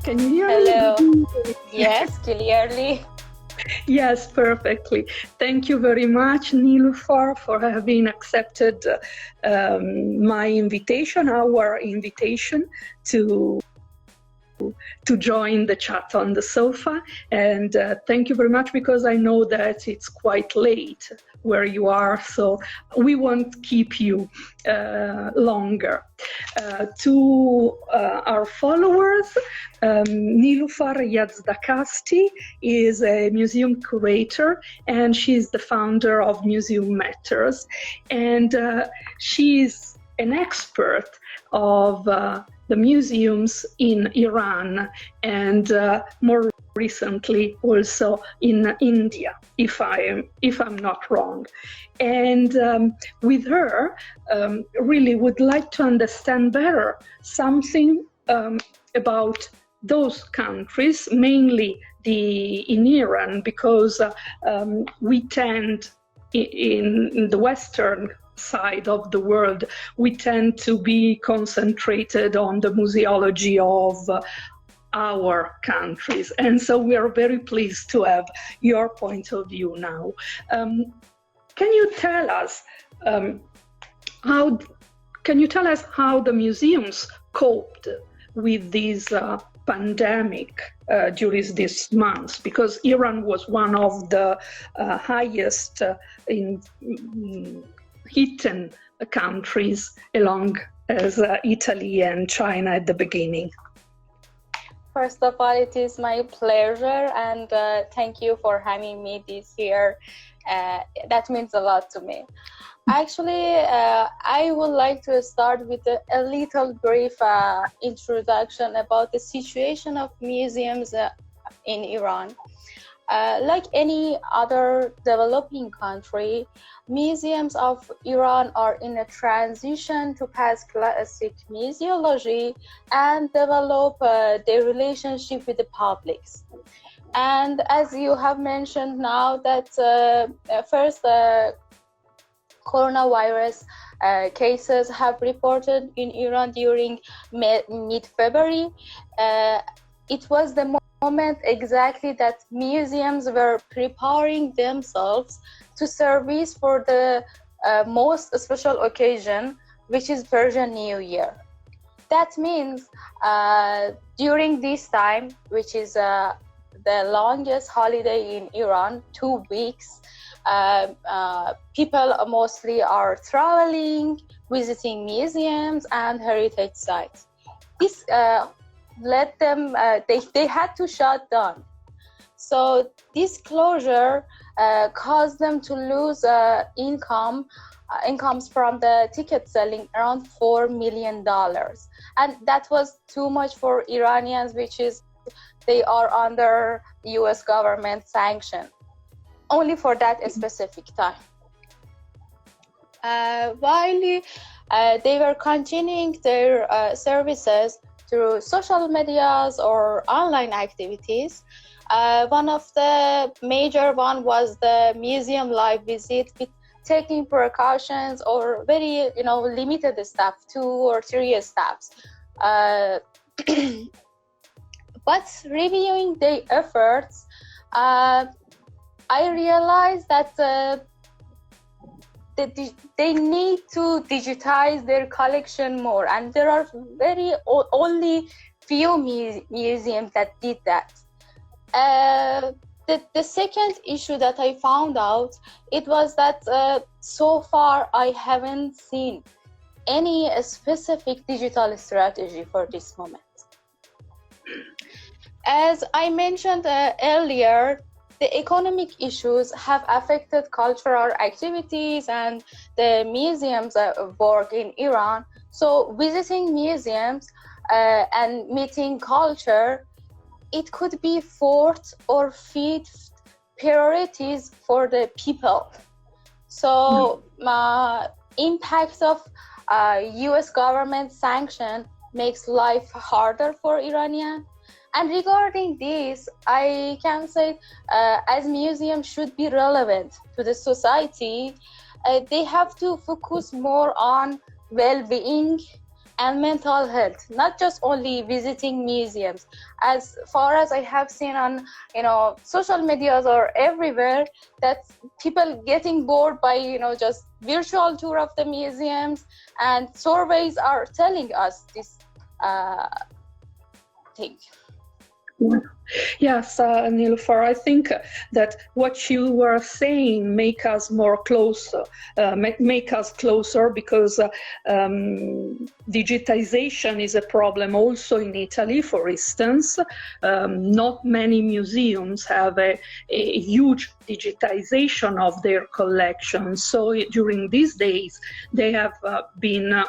Can you hear Hello. me? Yes, clearly. Yes, perfectly. Thank you very much, NILOOFAR, for having accepted my invitation, our invitation to join the chat on the sofa. And thank you very much, because I know that it's quite late where you are, so we won't keep you longer. To our followers, NILOOFAR YAZDKHASTI is a museum curator, and she's the founder of Museum Matters, and she's an expert of the museums in Iran, and more recently also in India, if I'm not wrong. And with her, really would like to understand better something about those countries, mainly in Iran, because we tend in the Western side of the world, we tend to be concentrated on the museology of our countries, and so we are very pleased to have your point of view now. Can you tell us how the museums coped with this pandemic during these months? Because Iran was one of the highest hidden countries, along as Italy and China at the beginning. First of all, it is my pleasure, and thank you for having me this year. That means a lot to me. Actually, I would like to start with a little brief introduction about the situation of museums in Iran. Like any other developing country, museums of Iran are in a transition to past classic museology and develop their relationship with the publics. And as you have mentioned now, that first coronavirus cases have reported in Iran during mid-February. It was the moment exactly that museums were preparing themselves to service for the most special occasion, which is Persian New Year. That means during this time, which is the longest holiday in Iran, 2 weeks, people mostly are traveling, visiting museums and heritage sites. This let them, they had to shut down. So this closure caused them to lose incomes from the ticket selling, around $4 million. And that was too much for Iranians, which is they are under US government sanction, only for that specific time. While they were continuing their services through social medias or online activities, one of the major one was the museum live visit, with taking precautions or very limited staff, 2 or 3 staffs. But reviewing their efforts, I realized that they need to digitize their collection more, and there are only few museums that did that. The second issue that I found out, it was that so far I haven't seen any specific digital strategy for this moment. As I mentioned earlier, the economic issues have affected cultural activities and the museums work in Iran. So visiting museums and meeting culture, it could be fourth or fifth priorities for the people. So impact of US government sanction makes life harder for Iranian. And regarding this, I can say as museums should be relevant to the society, they have to focus more on well-being and mental health, not just only visiting museums. As far as I have seen on social medias or everywhere, that people getting bored by just virtual tour of the museums, and surveys are telling us this thing. Yes, Niloofer, I think that what you were saying make us closer because digitization is a problem also in Italy, for instance. Not many museums have a huge digitization of their collections. So during these days, they have been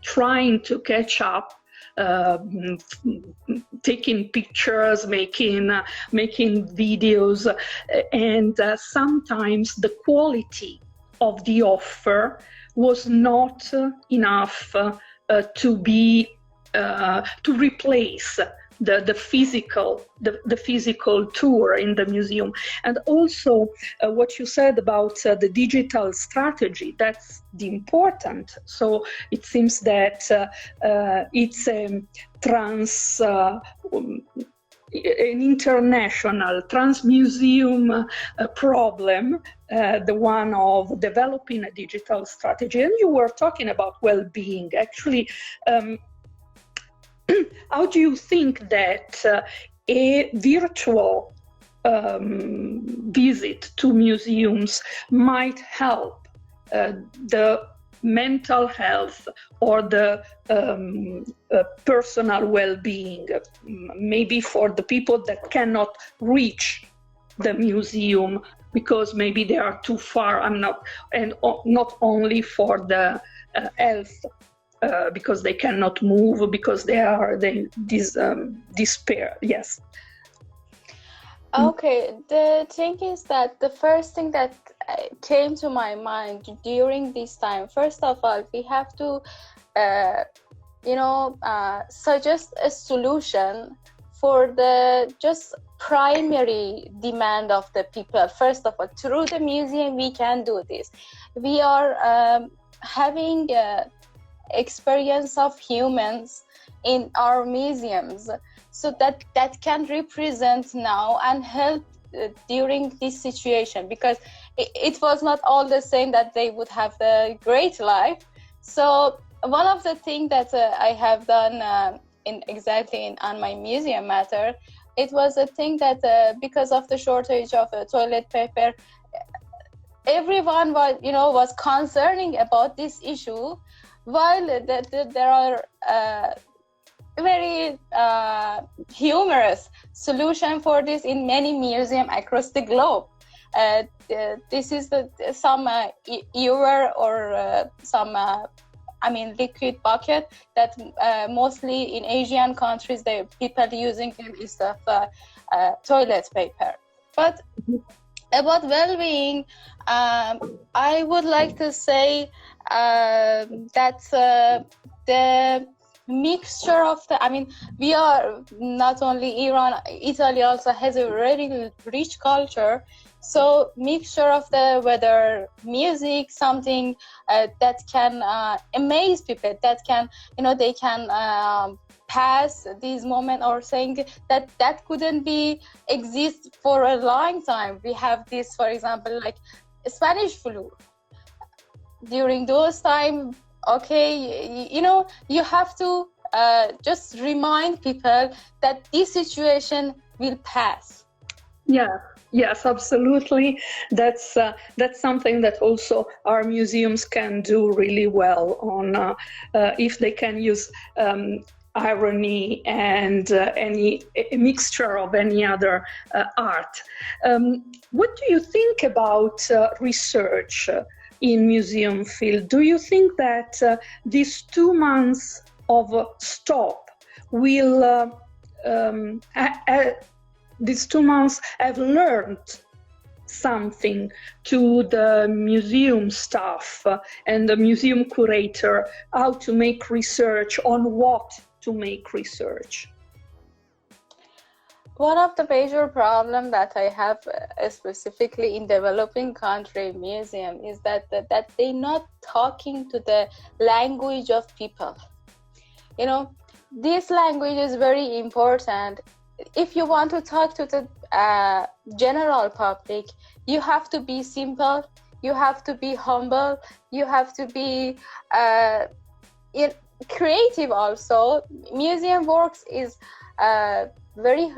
trying to catch up, taking pictures, making videos, and sometimes the quality of the offer was not enough to replace the physical tour in the museum. And also what you said about the digital strategy, that's the important. So it seems that it's an international trans-museum problem, the one of developing a digital strategy. And you were talking about well-being. Actually, how do you think that a virtual visit to museums might help the mental health or the personal well-being, maybe for the people that cannot reach the museum because maybe they are too far? Not only for the health, because they cannot move, because they despair. Yes. Okay, the thing is that the first thing that came to my mind during this time, first of all, we have to suggest a solution for the just primary demand of the people. First of all, through the museum we can do this. We are having experience of humans in our museums, so that can represent now and help during this situation, because it was not all the same that they would have a great life. So one of the things that I have done on my museum matter, it was a thing that because of the shortage of toilet paper, everyone was concerning about this issue, while there are very humorous solution for this in many museums across the globe. This is some ewer or some liquid bucket that mostly in Asian countries the people using them instead of toilet paper. But about well-being, I would like to say that the mixture of we are not only Iran, Italy also has a very rich culture. So mixture of whether music, something that can amaze people, that can they can pass this moment, or saying that couldn't be exist for a long time. We have this, for example, like Spanish flu. During those time, okay, you have to just remind people that this situation will pass. Yeah. Yes, absolutely. That's something that also our museums can do really well on, if they can use irony and a mixture of any other art. What do you think about research in museum field? Do you think that these 2 months of stop will these 2 months have learned something to the museum staff and the museum curator, how to make research, on what to make research? One of the major problems that I have specifically in developing country museum is that they're not talking to the language of people. you know, this language is very important. If you want to talk to the general public, you have to be simple, you have to be humble, you have to be creative also. Museum works is very,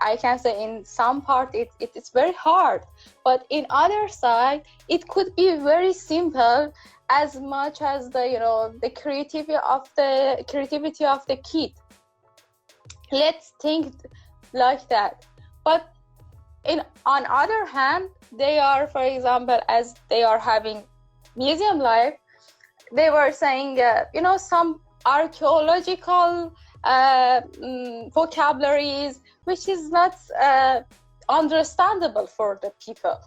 I can say in some part it's very hard, but in other side it could be very simple, as much as the, you know, the creativity of the kid. Let's think like that. But on other hand, they are, for example, as they are having museum life, they were saying you know, some archaeological vocabularies which is not understandable for the people.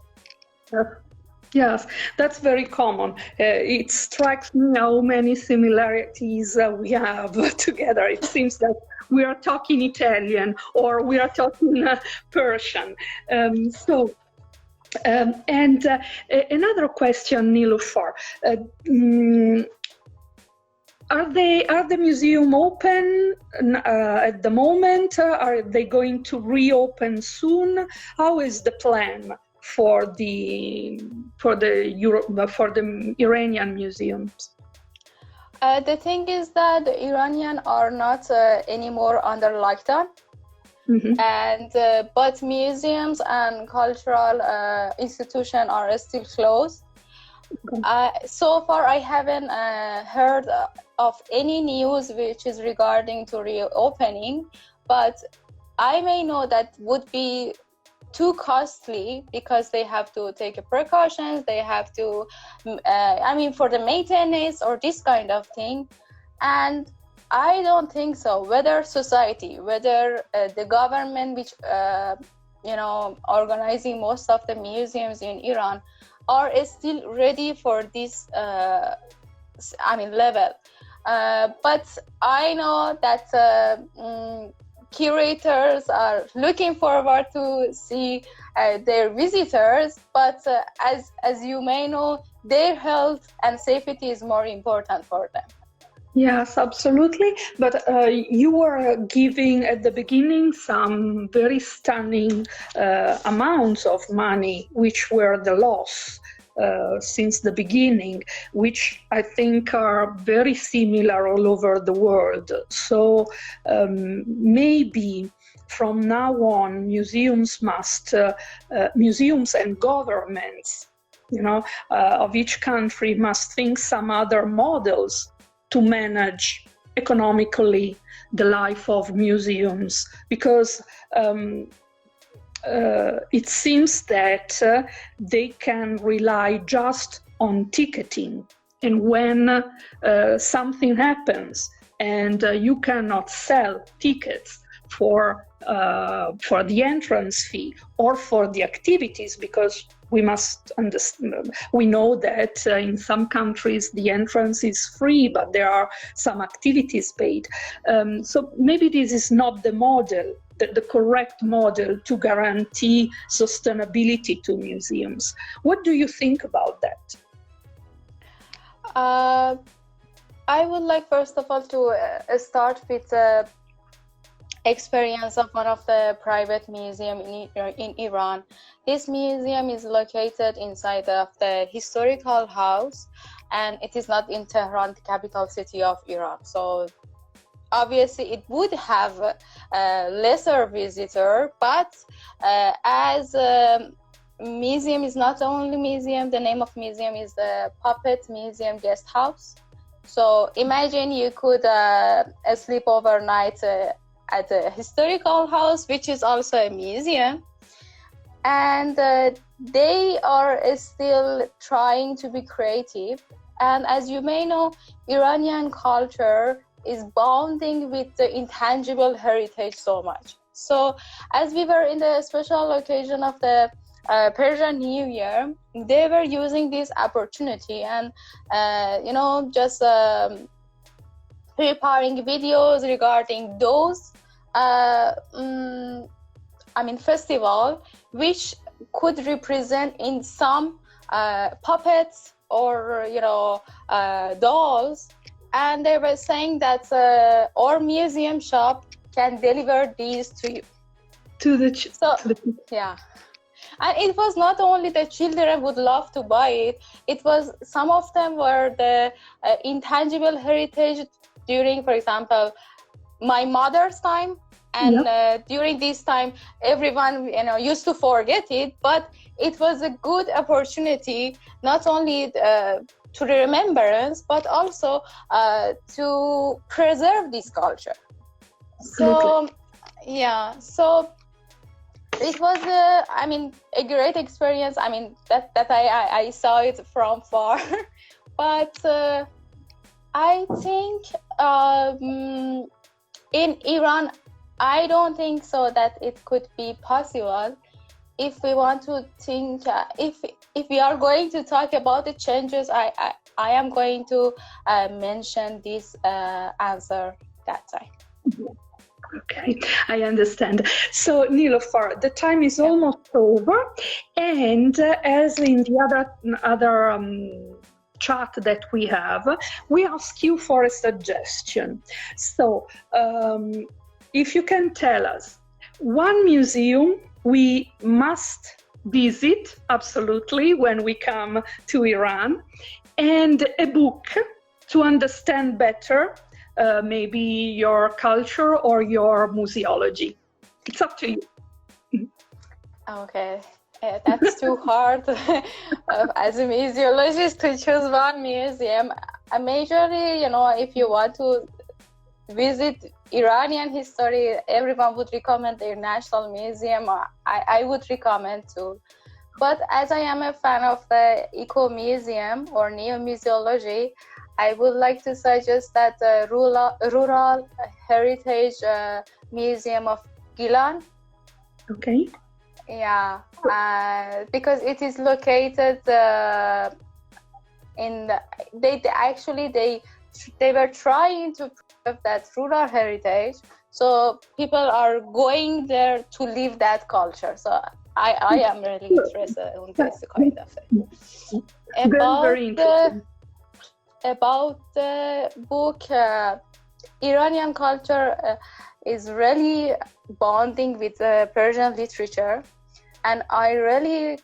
Yes, that's very common. It strikes me how many similarities we have together. It seems that we are talking Italian or we are talking Persian. Another question, Niloofar. Are the museum open at the moment? Are they going to reopen soon? How is the plan for the Iranian museums? The thing is that the Iranian are not anymore under lockdown, and but museums and cultural institutions are still closed. So far, I haven't heard of any news which is regarding to reopening, but I may know that would be too costly because they have to take precautions, they have to, I mean, for the maintenance or this kind of thing. And I don't think so. Whether society, whether the government, which, you know, organizing most of the museums in Iran, are still ready for this, I mean, level. But I know that curators are looking forward to see their visitors, but as you may know, their health and safety is more important for them. Yes, absolutely. But you were giving at the beginning some very stunning amounts of money, which were the loss since the beginning, which I think are very similar all over the world. So maybe from now on, museums and governments, you know, of each country must think some other models to manage economically the life of museums, because it seems that they can rely just on ticketing, and when something happens and you cannot sell tickets for the entrance fee or for the activities, because we must understand, we know that in some countries the entrance is free, but there are some activities paid. So maybe this is not the model, the correct model to guarantee sustainability to museums. What do you think about that? I would like, first of all, to start with the experience of one of the private museums in Iran. This museum is located inside of the historical house, and it is not in Tehran, the capital city of Iran. So obviously it would have a lesser visitor, but as museum is not only museum, the name of museum is the Puppet Museum Guest House. So imagine you could sleep overnight at a historical house, which is also a museum. And they are still trying to be creative. And as you may know, Iranian culture is bonding with the intangible heritage so much. So as we were in the special occasion of the Persian New Year, they were using this opportunity and, you know, just preparing videos regarding those, festival, which could represent in some puppets or, you know, dolls. and they were saying that our museum shop can deliver these to you. Yeah. And it was not only the children would love to buy it, it was some of them were the intangible heritage during, for example, my mother's time. And during this time, everyone used to forget it, but it was a good opportunity not only to remembrance, but also to preserve this culture. So, yeah, so it was, a great experience. I mean, that I saw it from far, but I think in Iran, I don't think so that it could be possible. If we want to think, if we are going to talk about the changes, I am going to mention this answer that time. Okay, I understand. So, Niloofar, the time is almost over, and as in the other chat that we have, we ask you for a suggestion. So, if you can tell us one museum we must visit absolutely when we come to Iran, and a book to understand better maybe your culture or your museology. It's up to you. Okay, that's too hard as a museologist to choose one museum. Majorly, if you want to visit Iranian history, everyone would recommend their national museum. I would recommend too. But as I am a fan of the Eco Museum or Neo-Museology, I would like to suggest that the Rural Heritage Museum of Gilan. Okay. Yeah, because it is located in the, they were trying to preserve that rural heritage, so people are going there to live that culture. So I am really interested in this kind of thing. Very interesting. About the book, Iranian culture is really bonding with Persian literature, and I really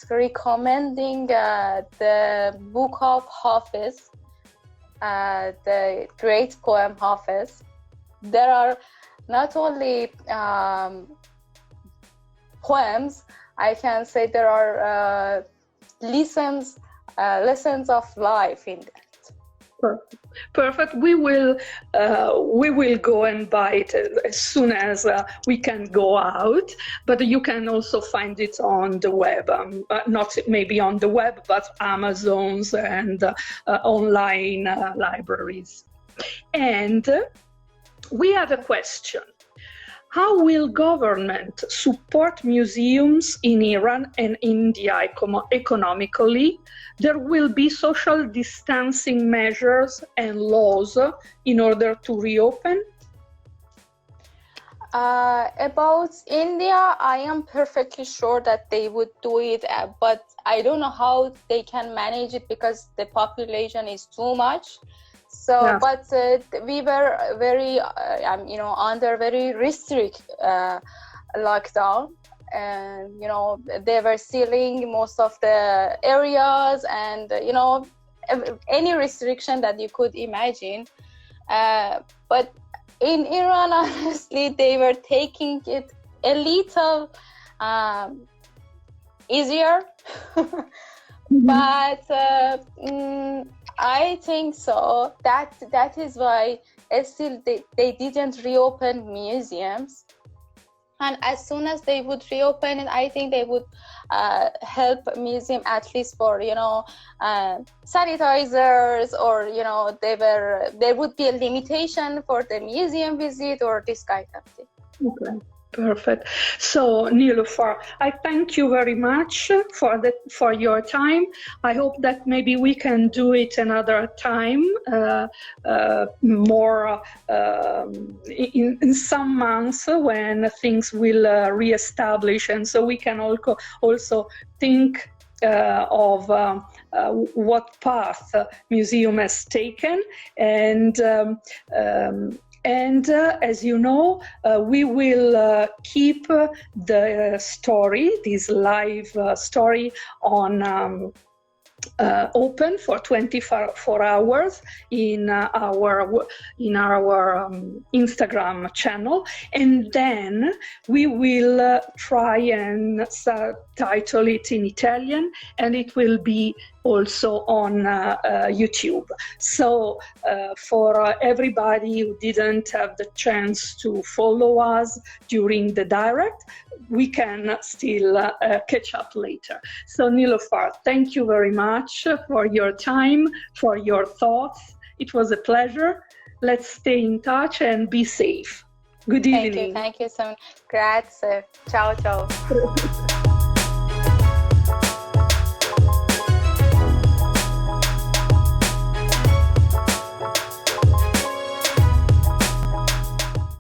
recommending the book of Hafiz, the great poem Hafiz. There are not only poems, I can say there are lessons of life in that. Perfect. We will go and buy it as soon as we can go out. But you can also find it on the web, not maybe on the web, but Amazon's and online libraries. And we have a question. How will government support museums in Iran and India economically? There will be social distancing measures and laws in order to reopen? About India, I am perfectly sure that they would do it, but I don't know how they can manage it because the population is too much. So, yeah. But we were very, under very restrict lockdown, and they were sealing most of the areas, and any restriction that you could imagine. But in Iran, honestly, they were taking it a little easier, but. I think so. That is why still they didn't reopen museums. And as soon as they would reopen it, I think they would help museum at least for sanitizers, or there would be a limitation for the museum visit or this kind of thing. Okay. Perfect. So, Niloofar, I thank you very much for your time. I hope that maybe we can do it another time, more in some months when things will reestablish, and so we can also think of what path museum has taken, and as you know, we will keep the story, this live story, on open for 24 hours in our Instagram channel, and then we will try and subtitle it in Italian, and it will be also on YouTube. So for everybody who didn't have the chance to follow us during the direct, we can still catch up later. So Niloofar, thank you very much for your time, for your thoughts. It was a pleasure. Let's stay in touch and be safe. Good evening. Thank you so much. Grazie. Ciao, ciao.